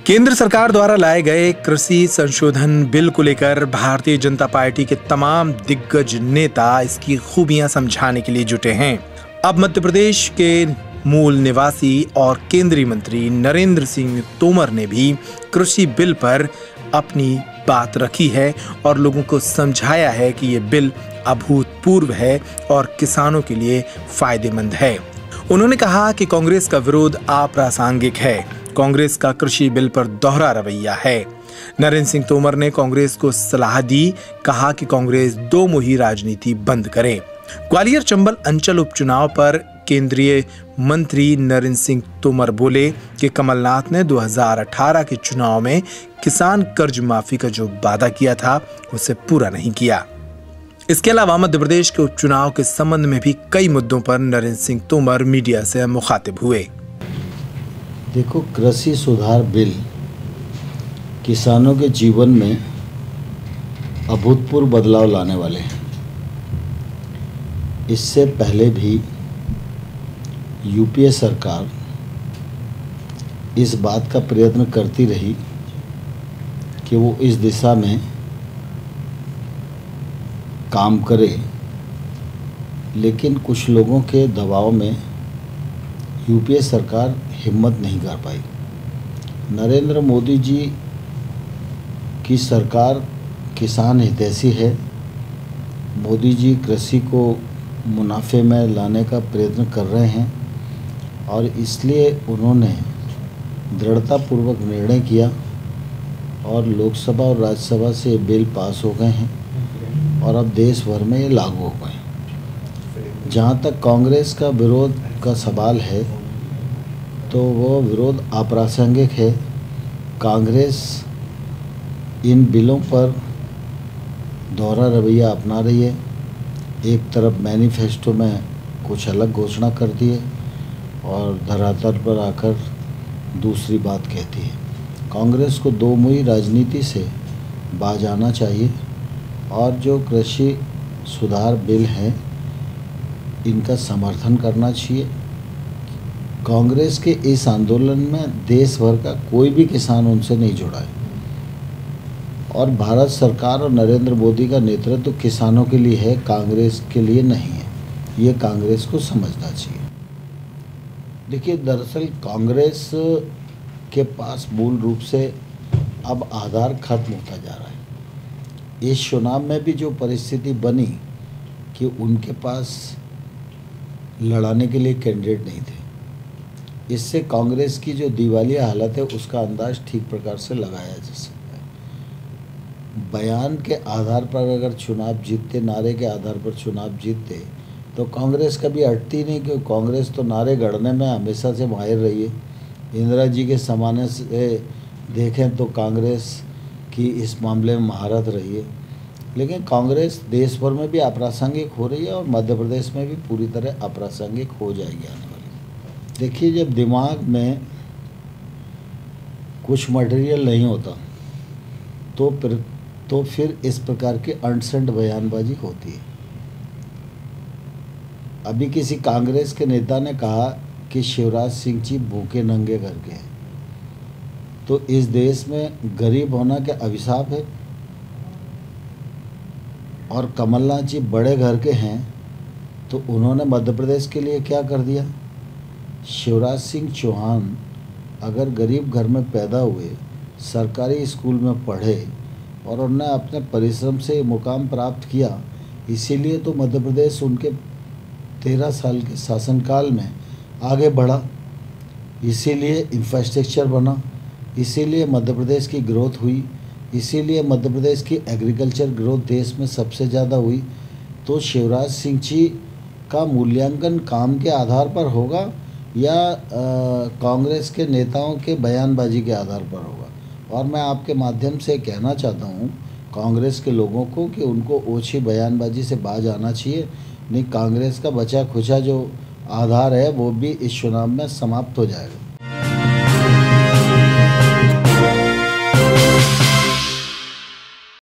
केंद्र सरकार द्वारा लाए गए कृषि संशोधन बिल को लेकर भारतीय जनता पार्टी के तमाम दिग्गज नेता इसकी खूबियां समझाने के लिए जुटे हैं। अब मध्य प्रदेश के मूल निवासी और केंद्रीय मंत्री नरेंद्र सिंह तोमर ने भी कृषि बिल पर अपनी बात रखी है और लोगों को समझाया है कि ये बिल अभूतपूर्व है और किसानों के लिए फायदेमंद है। उन्होंने कहा कि कांग्रेस का विरोध अप्रासंगिक है। कांग्रेस का कृषि बिल पर दोहरा रवैया है। नरेंद्र सिंह तोमर ने कांग्रेस को सलाह दी, कहा कि कांग्रेस दो मुही राजनीति बंद करे। ग्वालियर चंबल अंचल उपचुनाव पर केंद्रीय मंत्री नरेंद्र सिंह तोमर बोले कि कमलनाथ ने 2018 के चुनाव में किसान कर्ज माफी का जो वादा किया था उसे पूरा नहीं किया। इसके अलावा मध्य प्रदेश के उपचुनाव के संबंध में भी कई मुद्दों पर नरेंद्र सिंह तोमर मीडिया से मुखातिब हुए। देखो, कृषि सुधार बिल किसानों के जीवन में अभूतपूर्व बदलाव लाने वाले हैं। इससे पहले भी यूपीए सरकार इस बात का प्रयत्न करती रही कि वो इस दिशा में काम करे, लेकिन कुछ लोगों के दबाव में यूपीए सरकार हिम्मत नहीं कर पाई। नरेंद्र मोदी जी की सरकार किसान हितैषी है। मोदी जी कृषि को मुनाफे में लाने का प्रयत्न कर रहे हैं और इसलिए उन्होंने दृढ़तापूर्वक निर्णय किया और लोकसभा और राज्यसभा से बिल पास हो गए हैं और अब देश भर में ये लागू हो गए। जहाँ तक कांग्रेस का विरोध का सवाल है तो वो विरोध अप्रासंगिक है। कांग्रेस इन बिलों पर दोहरा रवैया अपना रही है। एक तरफ मैनिफेस्टो में कुछ अलग घोषणा करती है और धरातल पर आकर दूसरी बात कहती है। कांग्रेस को दो मुही राजनीति से बाज आना चाहिए और जो कृषि सुधार बिल हैं इनका समर्थन करना चाहिए। कांग्रेस के इस आंदोलन में देश भर का कोई भी किसान उनसे नहीं जुड़ा है और भारत सरकार और नरेंद्र मोदी का नेतृत्व किसानों के लिए है, कांग्रेस के लिए नहीं है। ये कांग्रेस को समझना चाहिए। देखिए, दरअसल कांग्रेस के पास मूल रूप से अब आधार खत्म होता जा रहा है। इस चुनाव में भी जो परिस्थिति बनी कि उनके पास लड़ाने के लिए कैंडिडेट नहीं थे, इससे कांग्रेस की जो दिवालिया हालत है उसका अंदाज ठीक प्रकार से लगाया जा सकता है। बयान के आधार पर अगर चुनाव जीतते, नारे के आधार पर चुनाव जीतते तो कांग्रेस कभी हटती नहीं, क्योंकि कांग्रेस तो नारे गढ़ने में हमेशा से माहिर रही है। इंदिरा जी के ज़माने से देखें तो कांग्रेस की इस मामले में महारत रही है। लेकिन कांग्रेस देश भर में भी अप्रासंगिक हो रही है और मध्य प्रदेश में भी पूरी तरह अप्रासंगिक हो जाएगी आने वाली। देखिए, जब दिमाग में कुछ मटेरियल नहीं होता तो फिर इस प्रकार की अनसेंट बयानबाजी होती है। अभी किसी कांग्रेस के नेता ने कहा कि शिवराज सिंह जी भूखे नंगे घर के हैं, तो इस देश में गरीब होना क्या अभिशाप है? और कमलनाथ जी बड़े घर के हैं तो उन्होंने मध्य प्रदेश के लिए क्या कर दिया? शिवराज सिंह चौहान अगर गरीब घर में पैदा हुए, सरकारी स्कूल में पढ़े और उन्होंने अपने परिश्रम से मुकाम प्राप्त किया, इसीलिए तो मध्य प्रदेश उनके 13 साल के शासनकाल में आगे बढ़ा, इसीलिए इंफ्रास्ट्रक्चर बना, इसीलिए मध्य प्रदेश की ग्रोथ हुई, इसीलिए मध्य प्रदेश की एग्रीकल्चर ग्रोथ देश में सबसे ज़्यादा हुई। तो शिवराज सिंह जी का मूल्यांकन काम के आधार पर होगा या कांग्रेस के नेताओं के बयानबाजी के आधार पर होगा? और मैं आपके माध्यम से कहना चाहता हूँ कांग्रेस के लोगों को कि उनको ओछी बयानबाजी से बाज आना चाहिए, नहीं कांग्रेस का बचा खुचा जो आधार है वो भी इस चुनाव में समाप्त हो जाएगा।